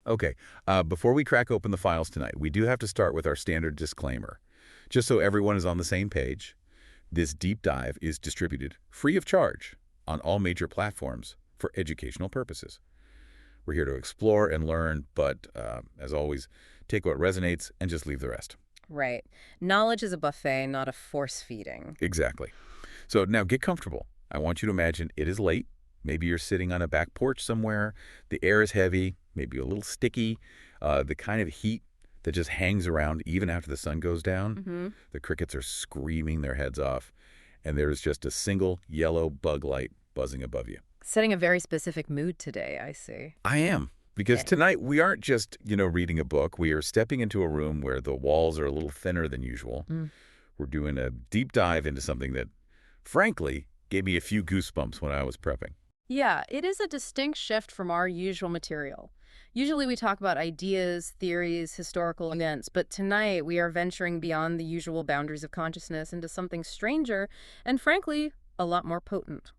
Okay, before we crack open the files tonight, we do have to start with our standard disclaimer. Just so everyone is on the same page, this deep dive is distributed free of charge on all major platforms for educational purposes. We're here to explore and learn, but as always, take what resonates and just leave the rest. Right. Knowledge is a buffet, not a force feeding. Exactly. So now get comfortable. I want you to imagine it is late. Maybe you're sitting on a back porch somewhere. The air is heavy, maybe a little sticky. The kind of heat that just hangs around even after the sun goes down. The crickets are screaming their heads off, and there's just a single yellow bug light buzzing above you. Setting a very specific mood today, I see. I am. Because Okay. tonight we aren't just, reading a book. We are stepping into a room where the walls are a little thinner than usual. We're doing a deep dive into something that, frankly, gave me a few goosebumps when I was prepping. Yeah, it is a distinct shift from our usual material. Usually we talk about ideas, theories, historical events, but tonight we are venturing beyond the usual boundaries of consciousness into something stranger and, frankly, a lot more potent.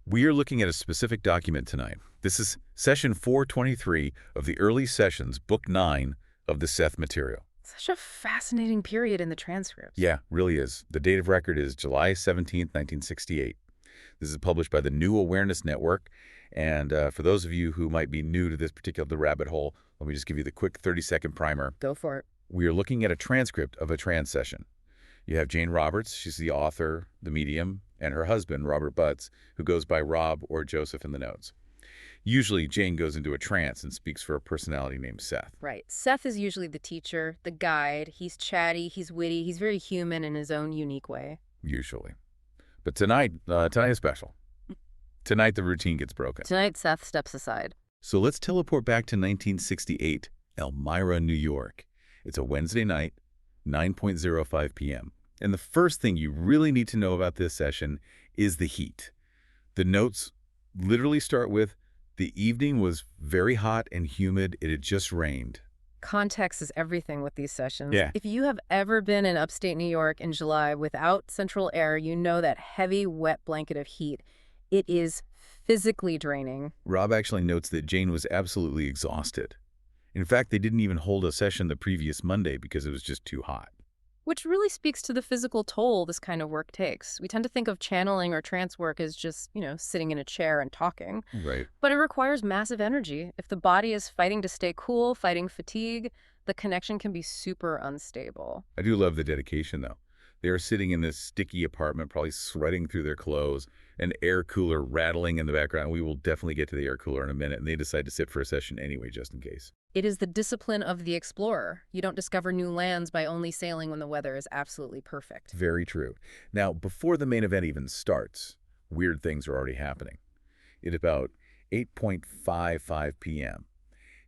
We are looking at a specific document tonight. This is session 423 of the early sessions, book 9 of the Seth Material. Such a fascinating period in the transcripts. Yeah, really is. The date of record is July 17th, 1968. This is published by the New Awareness Network. And for those of you who might be new to this particular rabbit hole, let me just give you the quick 30-second primer. Go for it. We are looking at a transcript of a trans session. You have Jane Roberts, she's the author, the medium, and her husband, Robert Butts, who goes by Rob or Joseph in the notes. Usually, Jane goes into a trance and speaks for a personality named Seth. Right. Seth is usually the teacher, the guide. He's chatty, he's witty, he's very human in his own unique way. Usually. But tonight is special. Tonight, the routine gets broken. Tonight, Seth steps aside. So let's teleport back to 1968, Elmira, New York. It's a Wednesday night, 9:05 p.m. And the first thing you really need to know about this session is the heat. The notes literally start with, the evening was very hot and humid. It had just rained. Context is everything with these sessions. Yeah. If you have ever been in upstate New York in July without central air, you know that heavy, wet blanket of heat. It is physically draining. Rob actually notes that Jane was absolutely exhausted. In fact, they didn't even hold a session the previous Monday because it was just too hot. Which really speaks to the physical toll this kind of work takes. We tend to think of channeling or trance work as just, sitting in a chair and talking. Right. But it requires massive energy. If the body is fighting to stay cool, fighting fatigue, the connection can be super unstable. I do love the dedication, though. They are sitting in this sticky apartment, probably sweating through their clothes, an air cooler rattling in the background. We will definitely get to the air cooler in a minute, and they decide to sit for a session anyway, just in case. It is the discipline of the explorer. You don't discover new lands by only sailing when the weather is absolutely perfect. Very true. Now, before the main event even starts, weird things are already happening. At about 8:55 p.m.,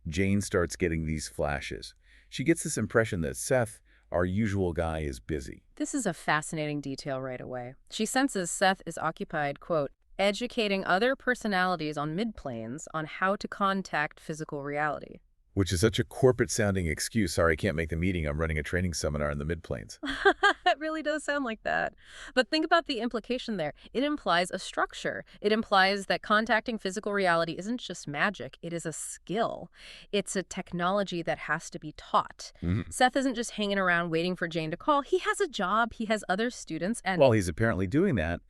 Jane starts getting these flashes. She gets this impression that Seth, our usual guy, is busy. This is a fascinating detail right away. She senses Seth is occupied, quote, educating other personalities on midplanes on how to contact physical reality. Which is such a corporate-sounding excuse. Sorry, I can't make the meeting. I'm running a training seminar in the mid-planes. It really does sound like that. But think about the implication there. It implies a structure. It implies that contacting physical reality isn't just magic. It is a skill. It's a technology that has to be taught. Seth isn't just hanging around waiting for Jane to call. He has a job. He has other students. And while he's apparently doing that,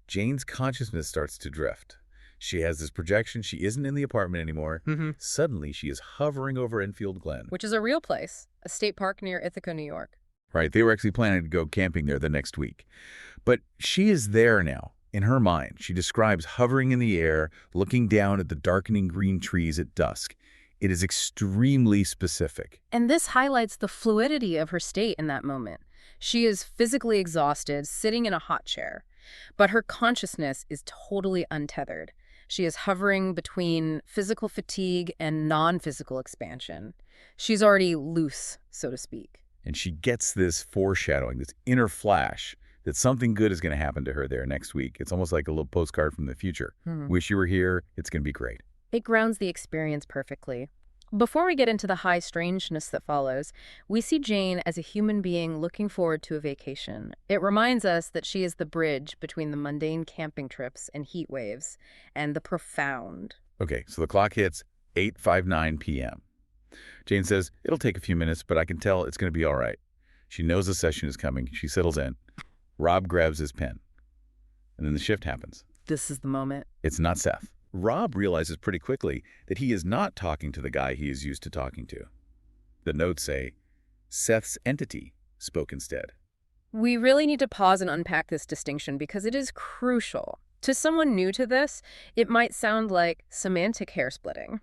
Jane's consciousness starts to drift. She has this projection. She isn't in the apartment anymore. Suddenly, she is hovering over Enfield Glen. which is a real place, a state park near Ithaca, New York. Right, they were actually planning to go camping there the next week. But she is there now, in her mind. She describes hovering in the air, looking down at the darkening green trees at dusk. It is extremely specific. And this highlights the fluidity of her state in that moment. She is physically exhausted, sitting in a hot chair, but her consciousness is totally untethered. She is hovering between physical fatigue and non-physical expansion. She's already loose, so to speak. And she gets this foreshadowing, this inner flash, that something good is going to happen to her there next week. It's almost like a little postcard from the future. Wish you were here. It's going to be great. It grounds the experience perfectly. Before we get into the high strangeness that follows, we see Jane as a human being looking forward to a vacation. It reminds us that she is the bridge between the mundane camping trips and heat waves and the profound. Okay, so the clock hits 8:59 p.m. Jane says, it'll take a few minutes, but I can tell it's going to be all right. She knows the session is coming. She settles in. Rob grabs his pen. And then the shift happens. This is the moment. It's not Seth. Rob realizes pretty quickly that he is not talking to the guy he is used to talking to. The notes say, Seth's entity spoke instead. We really need to pause and unpack this distinction because it is crucial. To someone new to this, it might sound like semantic hair splitting.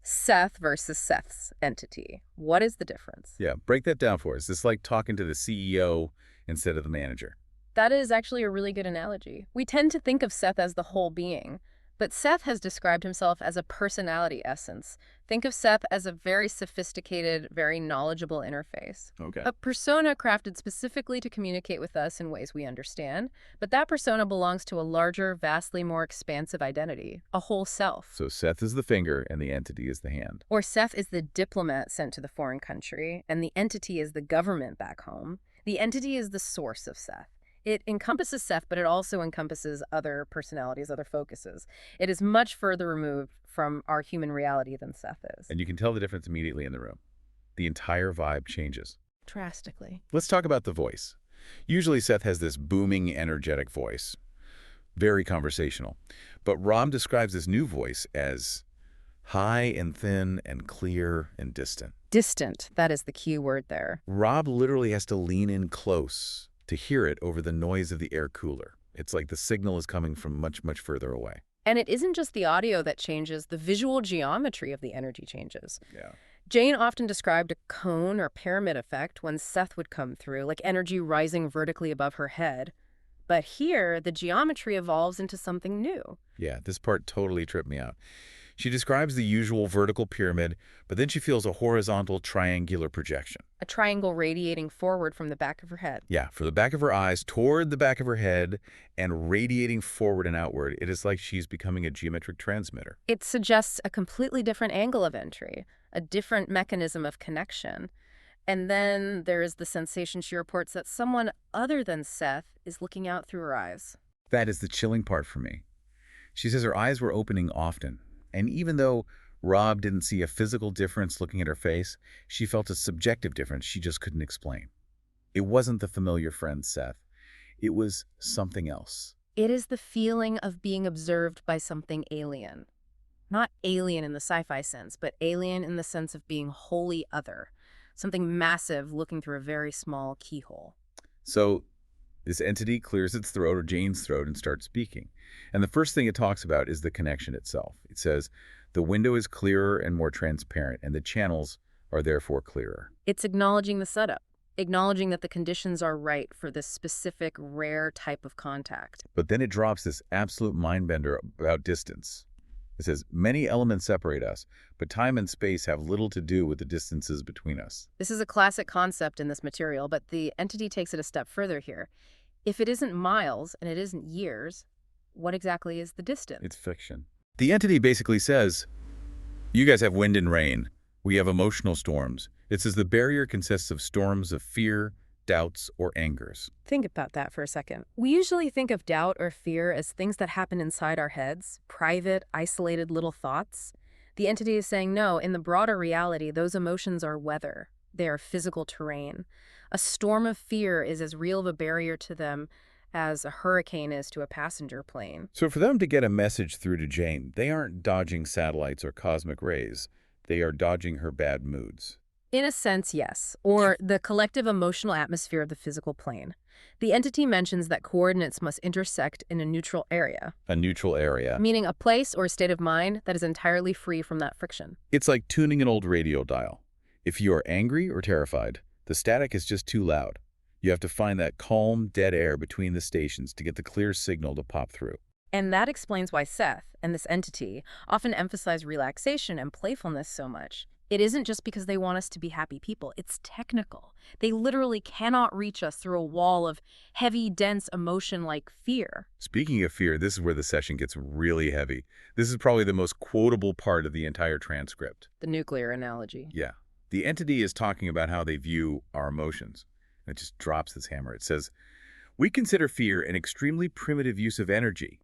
Seth versus Seth's entity. What is the difference? Yeah, break that down for us. It's like talking to the CEO instead of the manager. That is actually a really good analogy. We tend to think of Seth as the whole being, but Seth has described himself as a personality essence. Think of Seth as a very sophisticated, very knowledgeable interface. Okay. A persona crafted specifically to communicate with us in ways we understand, but that persona belongs to a larger, vastly more expansive identity, a whole self. So Seth is the finger and the entity is the hand. Or Seth is the diplomat sent to the foreign country, and the entity is the government back home. The entity is the source of Seth. It encompasses Seth, but it also encompasses other personalities, other focuses. It is much further removed from our human reality than Seth is. And you can tell the difference immediately in the room. The entire vibe changes. Drastically. Let's talk about the voice. Usually Seth has this booming, energetic voice. Very conversational. But Rob describes this new voice as high and thin and clear and distant. Distant, that is the key word there. Rob literally has to lean in close to hear it over the noise of the air cooler. It's like the signal is coming from much, much further away. And it isn't just the audio that changes, the visual geometry of the energy changes. Yeah. Jane often described a cone or pyramid effect when Seth would come through, like energy rising vertically above her head. But here, the geometry evolves into something new. Yeah, this part totally tripped me out. She describes the usual vertical pyramid, but then she feels a horizontal triangular projection. A triangle radiating forward from the back of her head. Yeah, from the back of her eyes toward the back of her head and radiating forward and outward. It is like she's becoming a geometric transmitter. It suggests a completely different angle of entry, a different mechanism of connection. And then there is the sensation she reports that someone other than Seth is looking out through her eyes. That is the chilling part for me. She says her eyes were opening often. And even though Rob didn't see a physical difference looking at her face, she felt a subjective difference she just couldn't explain. It wasn't the familiar friend Seth. It was something else. It is the feeling of being observed by something alien. Not alien in the sci-fi sense, but alien in the sense of being wholly other. Something massive looking through a very small keyhole. So this entity clears its throat, or Jane's throat, and starts speaking. And the first thing it talks about is the connection itself. It says, the window is clearer and more transparent, and the channels are therefore clearer. It's acknowledging the setup, acknowledging that the conditions are right for this specific, rare type of contact. But then it drops this absolute mind-bender about distance. It says, many elements separate us, but time and space have little to do with the distances between us. This is a classic concept in this material, but the entity takes it a step further here. If it isn't miles and it isn't years, what exactly is the distance? It's fiction. The entity basically says, you guys have wind and rain. We have emotional storms. It says the barrier consists of storms of fear, doubts, or angers. Think about that for a second. We usually think of doubt or fear as things that happen inside our heads, private, isolated little thoughts. The entity is saying, no, in the broader reality, those emotions are weather. They are physical terrain. A storm of fear is as real of a barrier to them as a hurricane is to a passenger plane. So for them to get a message through to Jane, they aren't dodging satellites or cosmic rays. They are dodging her bad moods. In a sense, yes, or the collective emotional atmosphere of the physical plane. The entity mentions that coordinates must intersect in a neutral area. A neutral area. Meaning a place or a state of mind that is entirely free from that friction. It's like tuning an old radio dial. If you are angry or terrified, the static is just too loud. You have to find that calm, dead air between the stations to get the clear signal to pop through. And that explains why Seth and this entity often emphasize relaxation and playfulness so much. It isn't just because they want us to be happy people. It's technical. They literally cannot reach us through a wall of heavy, dense emotion like fear. Speaking of fear, this is where the session gets really heavy. This is probably the most quotable part of the entire transcript. The nuclear analogy. Yeah. The entity is talking about how they view our emotions. And it just drops this hammer. It says, we consider fear an extremely primitive use of energy.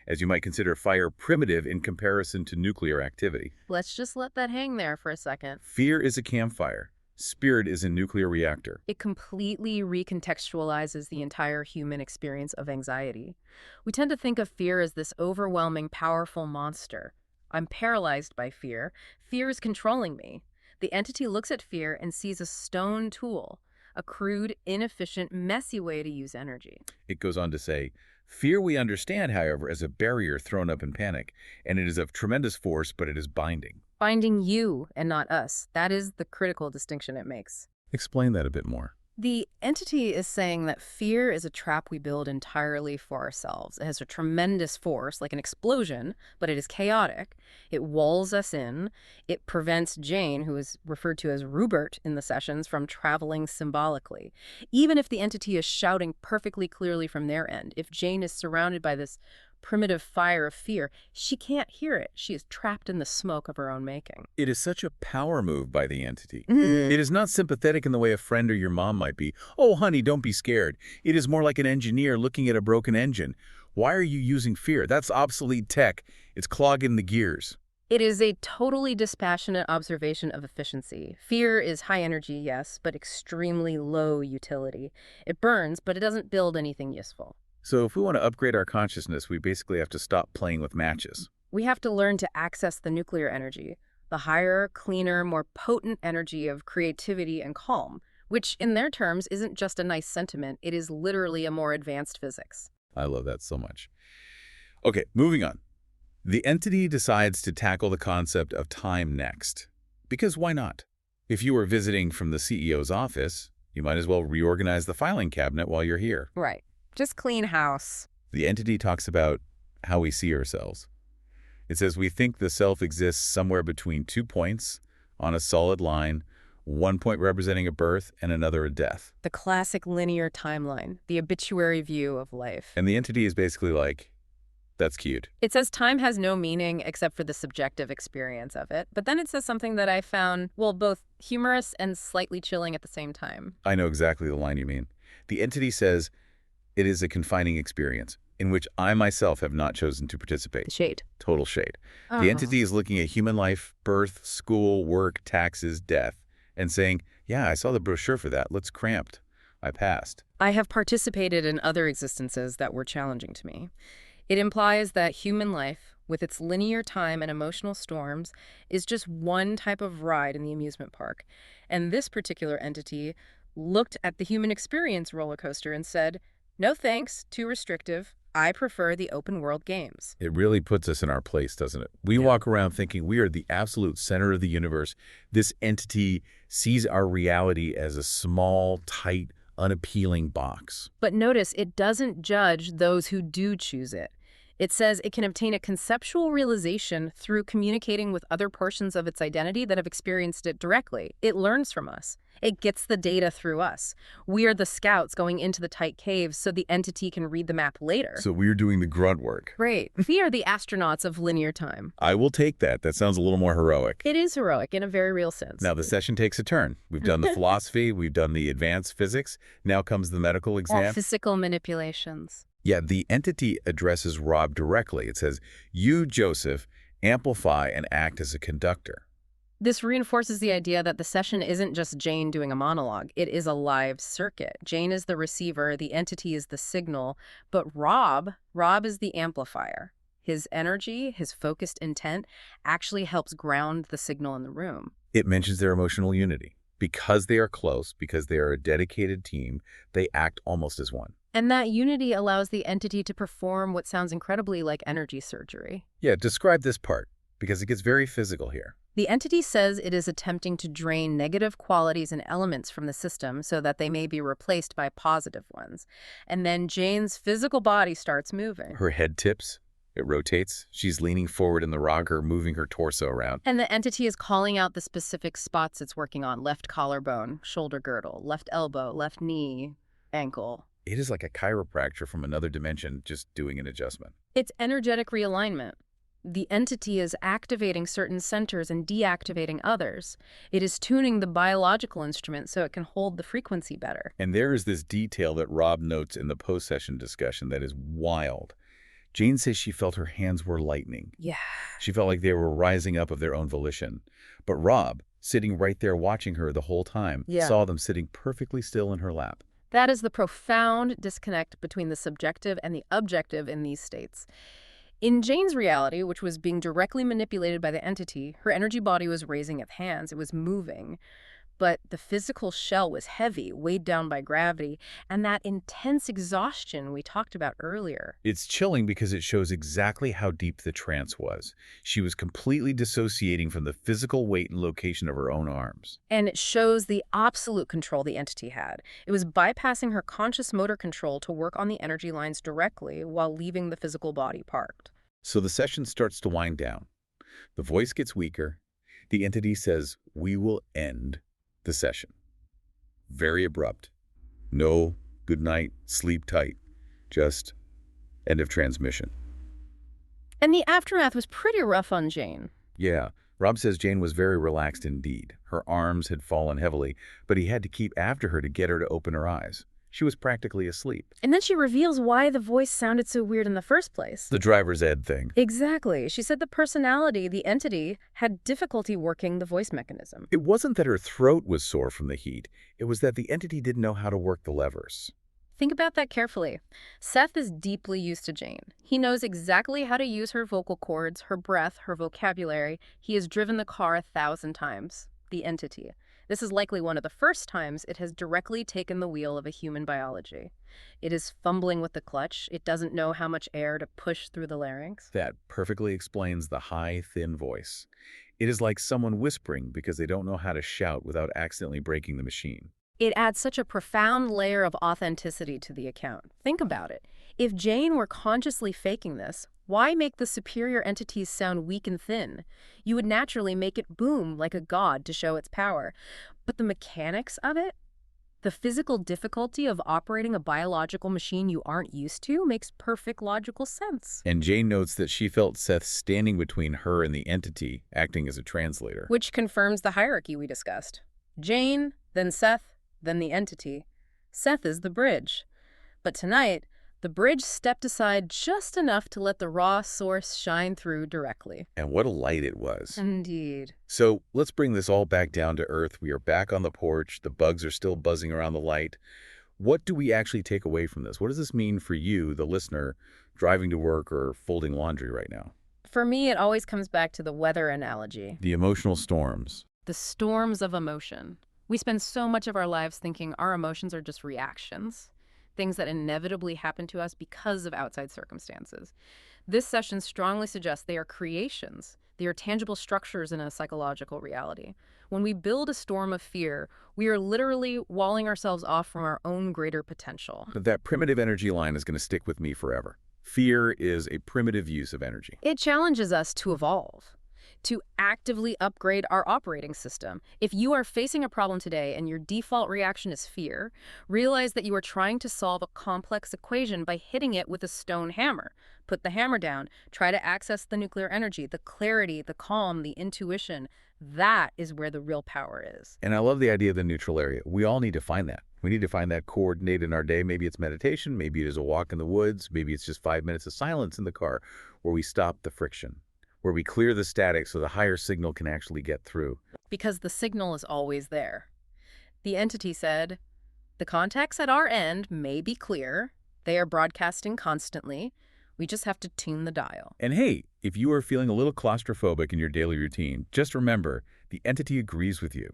as you might consider fire primitive in comparison to nuclear activity. Let's just let that hang there for a second. Fear is a campfire. Spirit is a nuclear reactor. It completely recontextualizes the entire human experience of anxiety. We tend to think of fear as this overwhelming, powerful monster. I'm paralyzed by fear. Fear is controlling me. The entity looks at fear and sees a stone tool, a crude, inefficient, messy way to use energy. It goes on to say, fear we understand, however, as a barrier thrown up in panic, and it is of tremendous force, but it is binding. Finding you and not us. That is the critical distinction it makes. Explain that a bit more. The entity is saying that fear is a trap we build entirely for ourselves. It has a tremendous force, like an explosion, but it is chaotic. It walls us in. It prevents Jane, who is referred to as Rupert in the sessions, from traveling symbolically. Even if the entity is shouting perfectly clearly from their end, if Jane is surrounded by this primitive fire of fear, she can't hear it. She is trapped in the smoke of her own making. It is such a power move by the entity. Mhm. It is not sympathetic in the way a friend or your mom might be. Oh, honey, don't be scared. It is more like an engineer looking at a broken engine. Why are you using fear? That's obsolete tech. It's clogging the gears. It is a totally dispassionate observation of efficiency. Fear is high energy, yes, but extremely low utility. It burns, but it doesn't build anything useful. So if we want to upgrade our consciousness, we basically have to stop playing with matches. We have to learn to access the nuclear energy, the higher, cleaner, more potent energy of creativity and calm, which in their terms isn't just a nice sentiment, it is literally a more advanced physics. I love that so much. Okay, moving on. The entity decides to tackle the concept of time next. Because why not? If you were visiting from the CEO's office, you might as well reorganize the filing cabinet while you're here. Right. Just clean house. The entity talks about how we see ourselves. It says we think the self exists somewhere between 2 points on a solid line, 1 point representing a birth and another a death. The classic linear timeline, the obituary view of life. And the entity is basically like, that's cute. It says time has no meaning except for the subjective experience of it. But then it says something that I found, well, both humorous and slightly chilling at the same time. I know exactly the line you mean. The entity says it is a confining experience in which I myself have not chosen to participate. The shade. Total shade. The entity is looking at human life, birth, school, work, taxes, death, and saying, yeah, I saw the brochure for that. Looks cramped. I passed. I have participated in other existences that were challenging to me. It implies that human life, with its linear time and emotional storms, is just one type of ride in the amusement park. And this particular entity looked at the human experience roller coaster and said, no thanks, too restrictive. I prefer the open world games. It really puts us in our place, doesn't it? We walk around thinking we are the absolute center of the universe. This entity sees our reality as a small, tight, unappealing box. But notice it doesn't judge those who do choose it. It says it can obtain a conceptual realization through communicating with other portions of its identity that have experienced it directly. It learns from us. It gets the data through us. We are the scouts going into the tight caves so the entity can read the map later. So we're doing the grunt work. Great. We are the astronauts of linear time. I will take that. That sounds a little more heroic. It is heroic in a very real sense. Now the session takes a turn. We've done the philosophy, we've done the advanced physics. Now comes the medical exam. Physical manipulations. Yeah, the entity addresses Rob directly. It says, you, Joseph, amplify and act as a conductor. This reinforces the idea that the session isn't just Jane doing a monologue. It is a live circuit. Jane is the receiver, the entity is the signal, but Rob is the amplifier. His energy, his focused intent, actually helps ground the signal in the room. It mentions their emotional unity. Because they are close, because they are a dedicated team, they act almost as one. And that unity allows the entity to perform what sounds incredibly like energy surgery. Yeah, describe this part, because it gets very physical here. The entity says it is attempting to drain negative qualities and elements from the system so that they may be replaced by positive ones. And then Jane's physical body starts moving. Her head tips, it rotates. She's leaning forward in the rocker, moving her torso around. And the entity is calling out the specific spots it's working on. Left collarbone, shoulder girdle, left elbow, left knee, ankle. It is like a chiropractor from another dimension just doing an adjustment. It's energetic realignment. The entity is activating certain centers and deactivating others. It is tuning the biological instrument so it can hold the frequency better. And there is this detail that Rob notes in the post-session discussion that is wild. Jane says she felt her hands were lightening. Yeah. She felt like they were rising up of their own volition. But Rob, sitting right there watching her the whole time, Yeah. saw them sitting perfectly still in her lap. That is the profound disconnect between the subjective and the objective in these states. In Jane's reality, which was being directly manipulated by the entity, her energy body was raising its hands. It was moving. But the physical shell was heavy, weighed down by gravity, and that intense exhaustion we talked about earlier. It's chilling because it shows exactly how deep the trance was. She was completely dissociating from the physical weight and location of her own arms. And it shows the absolute control the entity had. It was bypassing her conscious motor control to work on the energy lines directly while leaving the physical body parked. So the session starts to wind down. The voice gets weaker. The entity says, "We will end the session." Very abrupt. No good night, sleep tight. Just end of transmission. And the aftermath was pretty rough on Jane. Yeah, Rob says Jane was very relaxed indeed. Her arms had fallen heavily, but he had to keep after her to get her to open her eyes. She was practically asleep. And then she reveals why the voice sounded so weird in the first place. The driver's ed thing. Exactly. She said the personality, the entity, had difficulty working the voice mechanism. It wasn't that her throat was sore from the heat. It was that the entity didn't know how to work the levers. Think about that carefully. Seth is deeply used to Jane. He knows exactly how to use her vocal cords, her breath, her vocabulary. He has driven the car 1,000 times. The entity. This is likely one of the first times it has directly taken the wheel of a human biology. It is fumbling with the clutch. It doesn't know how much air to push through the larynx. That perfectly explains the high, thin voice. It is like someone whispering because they don't know how to shout without accidentally breaking the machine. It adds such a profound layer of authenticity to the account. Think about it. If Jane were consciously faking this, why make the superior entities sound weak and thin? You would naturally make it boom like a god to show its power. But the mechanics of it, the physical difficulty of operating a biological machine you aren't used to, makes perfect logical sense. And Jane notes that she felt Seth standing between her and the entity, acting as a translator. Which confirms the hierarchy we discussed. Jane, then Seth, then the entity. Seth is the bridge. But tonight, the bridge stepped aside just enough to let the raw source shine through directly. And what a light it was. Indeed. So let's bring this all back down to earth. We are back on the porch. The bugs are still buzzing around the light. What do we actually take away from this? What does this mean for you, the listener, driving to work or folding laundry right now? For me, it always comes back to the weather analogy. The emotional storms. The storms of emotion. We spend so much of our lives thinking our emotions are just reactions, things that inevitably happen to us because of outside circumstances. This session strongly suggests they are creations. They are tangible structures in a psychological reality. When we build a storm of fear, we are literally walling ourselves off from our own greater potential. But that primitive energy line is going to stick with me forever. Fear is a primitive use of energy. It challenges us to evolve, to actively upgrade our operating system. If you are facing a problem today and your default reaction is fear, realize that you are trying to solve a complex equation by hitting it with a stone hammer. Put the hammer down. Try to access the nuclear energy, the clarity, the calm, the intuition. That is where the real power is. And I love the idea of the neutral area. We all need to find that. We need to find that coordinate in our day. Maybe it's meditation. Maybe it is a walk in the woods. Maybe it's just 5 minutes of silence in the car where we stop the friction, where we clear the static so the higher signal can actually get through. Because the signal is always there. The entity said, the contacts at our end may be clear. They are broadcasting constantly. We just have to tune the dial. And hey, if you are feeling a little claustrophobic in your daily routine, just remember, the entity agrees with you.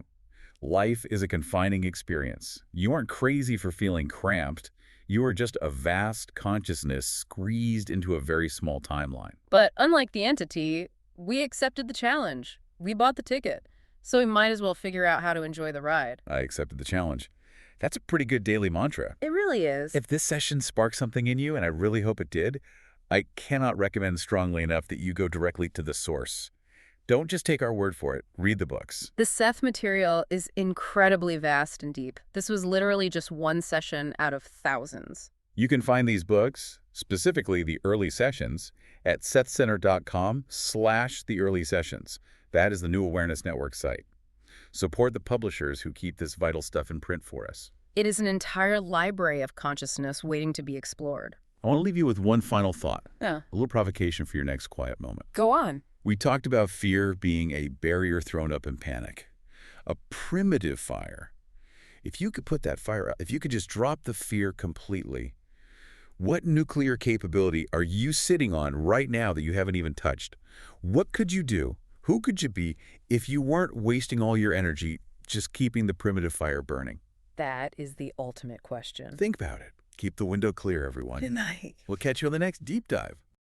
Life is a confining experience. You aren't crazy for feeling cramped. You are just a vast consciousness squeezed into a very small timeline. But unlike the entity, we accepted the challenge. We bought the ticket. So we might as well figure out how to enjoy the ride. I accepted the challenge. That's a pretty good daily mantra. It really is. If this session sparked something in you, and I really hope it did, I cannot recommend strongly enough that you go directly to the source. Don't just take our word for it. Read the books. The Seth Material is incredibly vast and deep. This was literally just one session out of thousands. You can find these books, specifically the early sessions, at sethcenter.com/the early sessions. That is the New Awareness Network site. Support the publishers who keep this vital stuff in print for us. It is an entire library of consciousness waiting to be explored. I want to leave you with one final thought, Yeah. a little provocation for your next quiet moment. Go on. We talked about fear being a barrier thrown up in panic. A primitive fire. If you could put that fire out, if you could just drop the fear completely, what nuclear capability are you sitting on right now that you haven't even touched? What could you do? Who could you be if you weren't wasting all your energy just keeping the primitive fire burning? That is the ultimate question. Think about it. Keep the window clear, everyone. Good night. We'll catch you on the next deep dive.